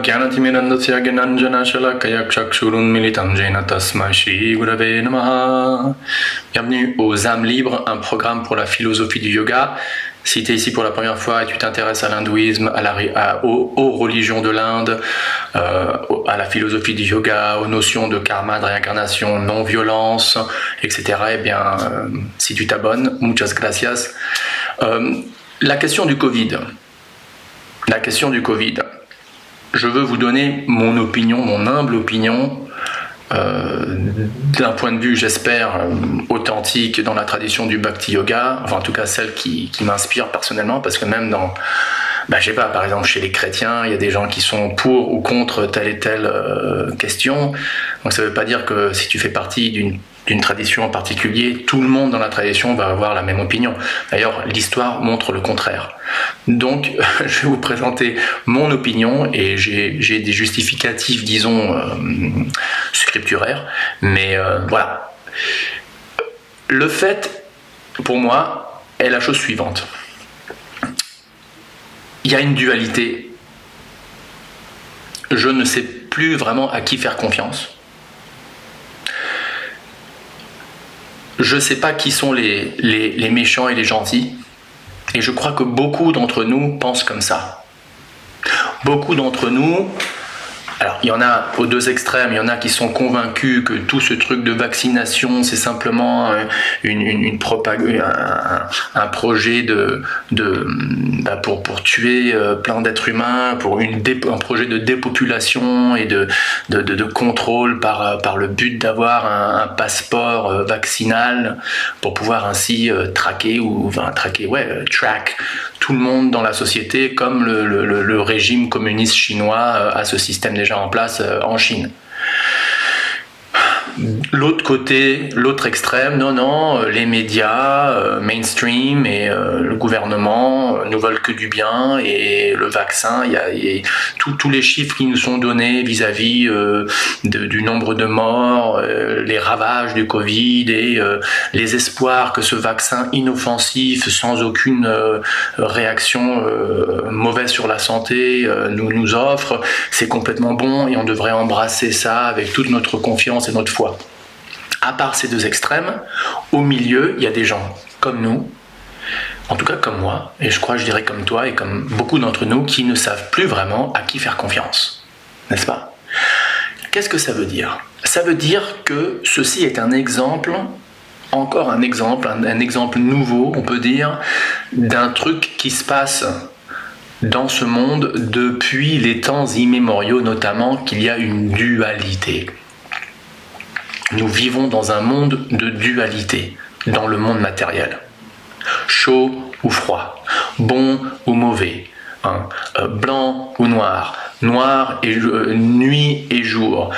Gyanatimirandasya Gyananjana Shalakaya Chakshurunmilitam Jena Tasma Shri Gurave Namaha. Bienvenue aux âmes libres, un programme pour la philosophie du yoga. Si tu es ici pour la première fois et tu t'intéresses à l'hindouisme, aux religions de l'Inde, à la philosophie du yoga, aux notions de karma, de réincarnation, non-violence, etc., eh bien, si tu t'abonnes, muchas gracias. La question du Covid. La question du Covid. Je veux vous donner mon opinion, mon humble opinion, d'un point de vue, j'espère, authentique dans la tradition du Bhakti Yoga, enfin en tout cas celle qui m'inspire personnellement, parce que même dans, je sais pas, par exemple chez les chrétiens, il y a des gens qui sont pour ou contre telle et telle question, donc ça veut pas dire que si tu fais partie d'une tradition en particulier, tout le monde dans la tradition va avoir la même opinion. D'ailleurs, l'histoire montre le contraire. Donc, je vais vous présenter mon opinion et j'ai des justificatifs, disons, scripturaires. Mais voilà. Le fait, pour moi, est la chose suivante. Il y a une dualité. Je ne sais plus vraiment à qui faire confiance. Je ne sais pas qui sont les méchants et les gentils. Et je crois que beaucoup d'entre nous pensent comme ça. Beaucoup d'entre nous, alors il y en a aux deux extrêmes, il y en a qui sont convaincus que tout ce truc de vaccination, c'est simplement un projet pour tuer plein d'êtres humains, pour un projet de dépopulation et de contrôle par le but d'avoir un passeport vaccinal pour pouvoir ainsi track tout le monde dans la société, comme le régime communiste chinois a ce système déjà en place en Chine. L'autre côté, l'autre extrême, non, les médias mainstream et le gouvernement ne veulent que du bien, et le vaccin, il y a tous les chiffres qui nous sont donnés vis-à-vis du nombre de morts, les ravages du Covid et les espoirs que ce vaccin inoffensif, sans aucune réaction mauvaise sur la santé, nous offre, c'est complètement bon et on devrait embrasser ça avec toute notre confiance et notre foi. À part ces deux extrêmes, au milieu, il y a des gens comme nous, en tout cas comme moi, et je dirais comme toi et comme beaucoup d'entre nous, qui ne savent plus vraiment à qui faire confiance. N'est-ce pas? Qu'est-ce que ça veut dire? Ça veut dire que ceci est un exemple, encore un exemple nouveau, on peut dire, d'un truc qui se passe dans ce monde depuis les temps immémoriaux, notamment qu'il y a une dualité. Nous vivons dans un monde de dualité, dans le monde matériel. Chaud ou froid, bon ou mauvais, blanc ou noir, nuit et jour,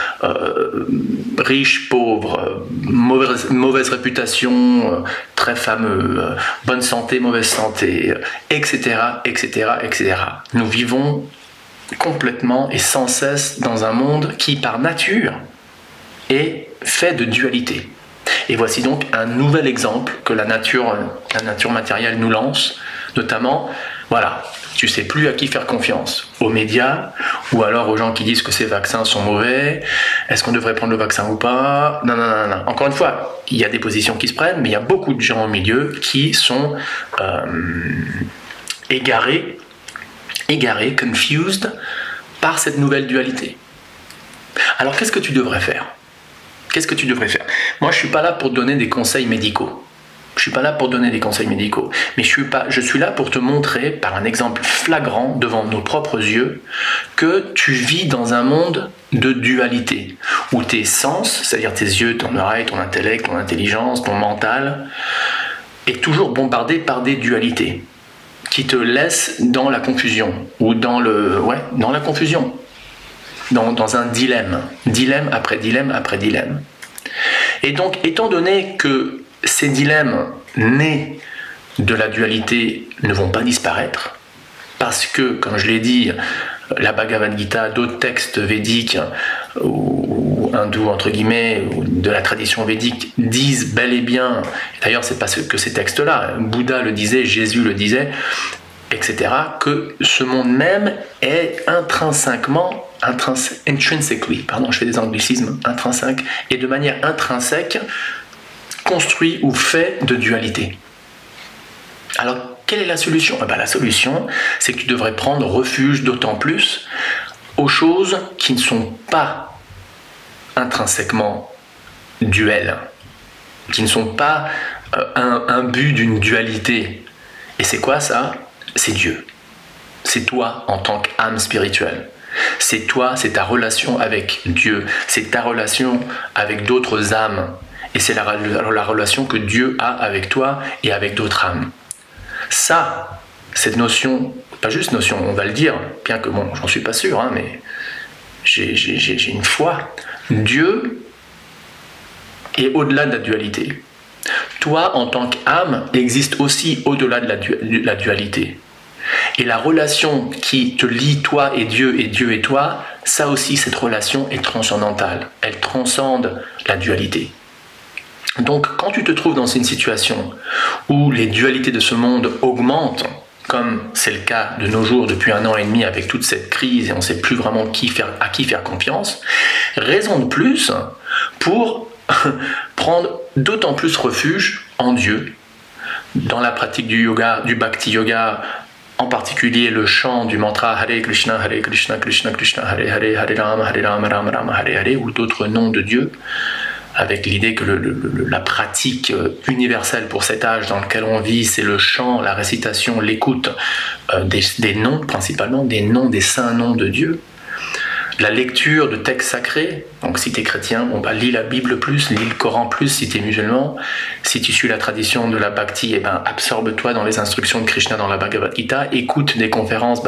riche, pauvre, mauvaise réputation, très fameux, bonne santé, mauvaise santé, etc., etc., etc. Nous vivons complètement et sans cesse dans un monde qui, par nature, est fait de dualité. Et voici donc un nouvel exemple que la nature matérielle nous lance, notamment, voilà, tu sais plus à qui faire confiance, aux médias, ou alors aux gens qui disent que ces vaccins sont mauvais, est-ce qu'on devrait prendre le vaccin ou pas? Non. Encore une fois, il y a des positions qui se prennent, mais il y a beaucoup de gens au milieu qui sont égarés, confused par cette nouvelle dualité. Alors qu'est-ce que tu devrais faire? Qu'est-ce que tu devrais faire? Moi, je ne suis pas là pour te donner des conseils médicaux. Mais je suis là pour te montrer, par un exemple flagrant devant nos propres yeux, que tu vis dans un monde de dualité, où tes sens, c'est-à-dire tes yeux, ton oreille, ton intellect, ton intelligence, ton mental, est toujours bombardé par des dualités qui te laissent dans la confusion, ou dans la confusion. Dans un dilemme après dilemme. Et donc, étant donné que ces dilemmes nés de la dualité ne vont pas disparaître, parce que, comme je l'ai dit, la Bhagavad Gita, d'autres textes védiques ou hindous, entre guillemets, ou de la tradition védique, disent bel et bien, d'ailleurs c'est pas que ces textes-là, Bouddha le disait, Jésus le disait, etc., que ce monde même est intrinsèquement intrinsically, pardon, je fais des anglicismes, intrinsèque, et de manière intrinsèque, construit ou fait de dualité. Alors, quelle est la solution? La solution, c'est que tu devrais prendre refuge d'autant plus aux choses qui ne sont pas intrinsèquement duels, qui ne sont pas un but d'une dualité. Et c'est quoi ça? C'est Dieu. C'est toi en tant qu'âme spirituelle. C'est toi, c'est ta relation avec Dieu. C'est ta relation avec d'autres âmes. Et c'est la relation que Dieu a avec toi et avec d'autres âmes. Ça, cette notion, pas juste notion, on va le dire, bien que bon, j'en suis pas sûr, hein, mais j'ai une foi. Dieu est au-delà de la dualité. Toi, en tant qu'âme, existe aussi au-delà de la dualité. Et la relation qui te lie, toi et Dieu et toi, ça aussi, cette relation est transcendantale. Elle transcende la dualité. Donc, quand tu te trouves dans une situation où les dualités de ce monde augmentent, comme c'est le cas de nos jours depuis 1 an et demi avec toute cette crise et on ne sait plus vraiment à qui faire confiance, raison de plus pour prendre d'autant plus refuge en Dieu, dans la pratique du yoga, du bhakti yoga, en particulier le chant du mantra Hare Krishna, Krishna Krishna, Hare Hare, Hare Rama, Rama Rama, Hare Hare, ou d'autres noms de Dieu, avec l'idée que la pratique universelle pour cet âge dans lequel on vit, c'est le chant, la récitation, l'écoute des noms, principalement des noms, des saints noms de Dieu. La lecture de textes sacrés, donc si tu es chrétien, lis la Bible plus, lis le Coran plus si tu es musulman. Si tu suis la tradition de la Bhakti, absorbe-toi dans les instructions de Krishna dans la Bhagavad Gita, écoute des conférences,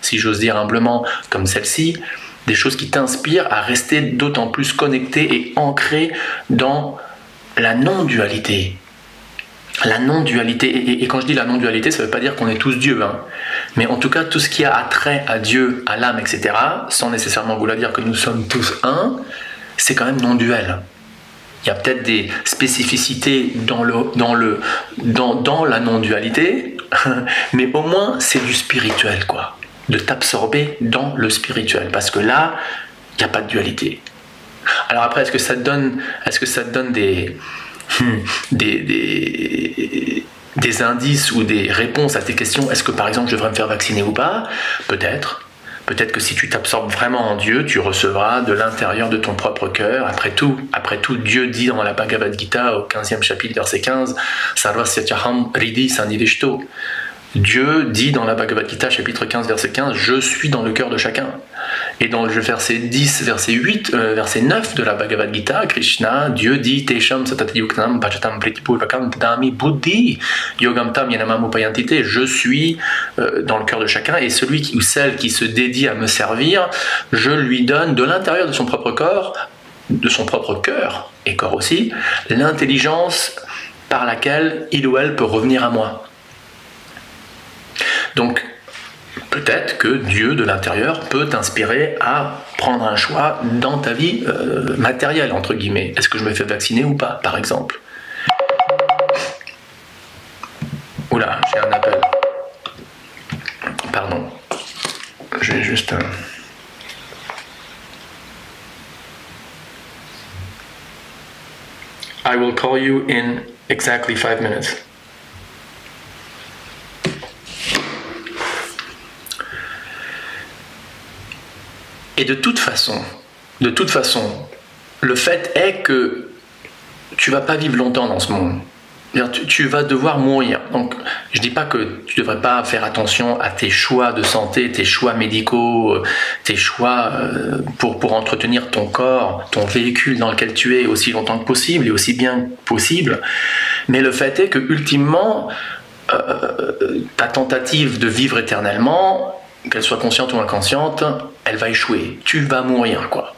si j'ose dire humblement, comme celle-ci, des choses qui t'inspirent à rester d'autant plus connecté et ancré dans la non-dualité. La non-dualité, et quand je dis la non-dualité, ça ne veut pas dire qu'on est tous Dieu, hein. Mais en tout cas, tout ce qui a attrait à Dieu, à l'âme, etc., sans nécessairement vouloir dire que nous sommes tous un, c'est quand même non-duel. Il y a peut-être des spécificités dans la non-dualité, mais au moins c'est du spirituel, quoi. De t'absorber dans le spirituel, parce que là, il n'y a pas de dualité. Alors après, est-ce que ça te donne des indices ou des réponses à tes questions? Est-ce que par exemple je devrais me faire vacciner ou pas? Peut-être. Peut-être que si tu t'absorbes vraiment en Dieu, tu recevras de l'intérieur de ton propre cœur. Après tout, Dieu dit dans la Bhagavad Gita au 15e chapitre, verset 15, Sarvasyacham Ridi Sanivishto. Dieu dit dans la Bhagavad Gita, chapitre 15, verset 15, je suis dans le cœur de chacun. Et dans le verset 10, verset 8, verset 9 de la Bhagavad Gita, Krishna, Dieu dit Tesham satatayuktam bhajatam pritipurvakam tadami buddhi yogam tam yanamam upayantite. Je suis dans le cœur de chacun et celui ou celle qui se dédie à me servir, je lui donne de l'intérieur de son propre corps, de son propre cœur et corps aussi, l'intelligence par laquelle il ou elle peut revenir à moi. Donc, peut-être que Dieu de l'intérieur peut t'inspirer à prendre un choix dans ta vie matérielle, entre guillemets. Est-ce que je me fais vacciner ou pas, par exemple? Oula, j'ai un appel. Pardon. Je vais juste... I will call you in exactly 5 minutes. Et de toute façon, le fait est que tu vas pas vivre longtemps dans ce monde. Tu vas devoir mourir. Donc, je dis pas que tu devrais pas faire attention à tes choix de santé, tes choix médicaux, tes choix pour entretenir ton corps, ton véhicule dans lequel tu es aussi longtemps que possible et aussi bien que possible. Mais le fait est que ultimement, ta tentative de vivre éternellement, qu'elle soit consciente ou inconsciente, elle va échouer. Tu vas mourir, quoi.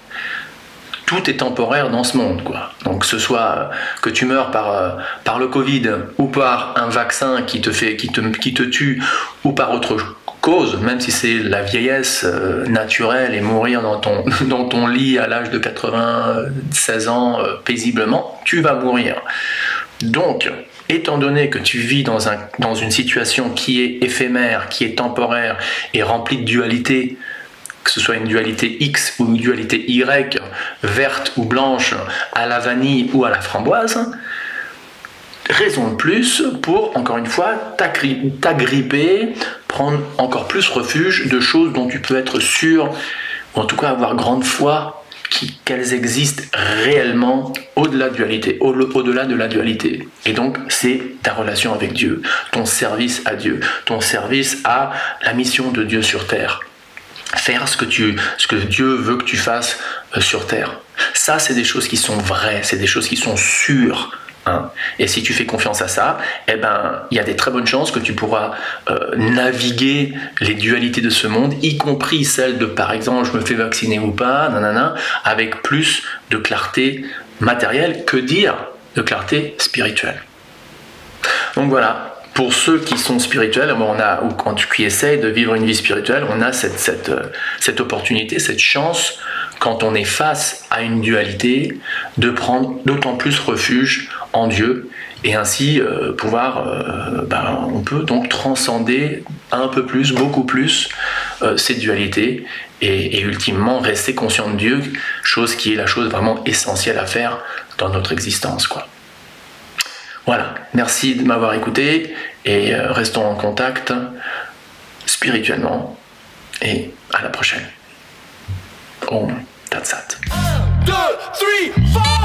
Tout est temporaire dans ce monde, quoi. Donc, ce soit que tu meurs par le Covid ou par un vaccin qui te tue ou par autre cause, même si c'est la vieillesse naturelle et mourir dans ton lit à l'âge de 96 ans paisiblement, tu vas mourir. Donc, étant donné que tu vis dans une situation qui est éphémère, qui est temporaire et remplie de dualité, que ce soit une dualité X ou une dualité Y, verte ou blanche, à la vanille ou à la framboise, raison de plus pour, encore une fois, t'agripper, prendre encore plus refuge de choses dont tu peux être sûr, ou en tout cas avoir grande foi qu'elles existent réellement au-delà de la dualité. Et donc, c'est ta relation avec Dieu, ton service à Dieu, ton service à la mission de Dieu sur terre. Faire ce que Dieu veut que tu fasses sur terre. Ça, c'est des choses qui sont vraies, c'est des choses qui sont sûres. Et si tu fais confiance à ça, eh ben, il y a des très bonnes chances que tu pourras naviguer les dualités de ce monde, y compris celle de, par exemple, je me fais vacciner ou pas, nanana, avec plus de clarté matérielle, que dire de clarté spirituelle. Donc voilà. Pour ceux qui sont spirituels, ou qui essayent de vivre une vie spirituelle, on a cette opportunité, cette chance, quand on est face à une dualité, de prendre d'autant plus refuge en Dieu, et ainsi on peut donc transcender un peu plus, beaucoup plus, ces dualités, et ultimement rester conscient de Dieu, chose qui est la chose vraiment essentielle à faire dans notre existence, quoi. Voilà, merci de m'avoir écouté et restons en contact spirituellement et à la prochaine. Om Tat Sat. 1, 2, 3, 4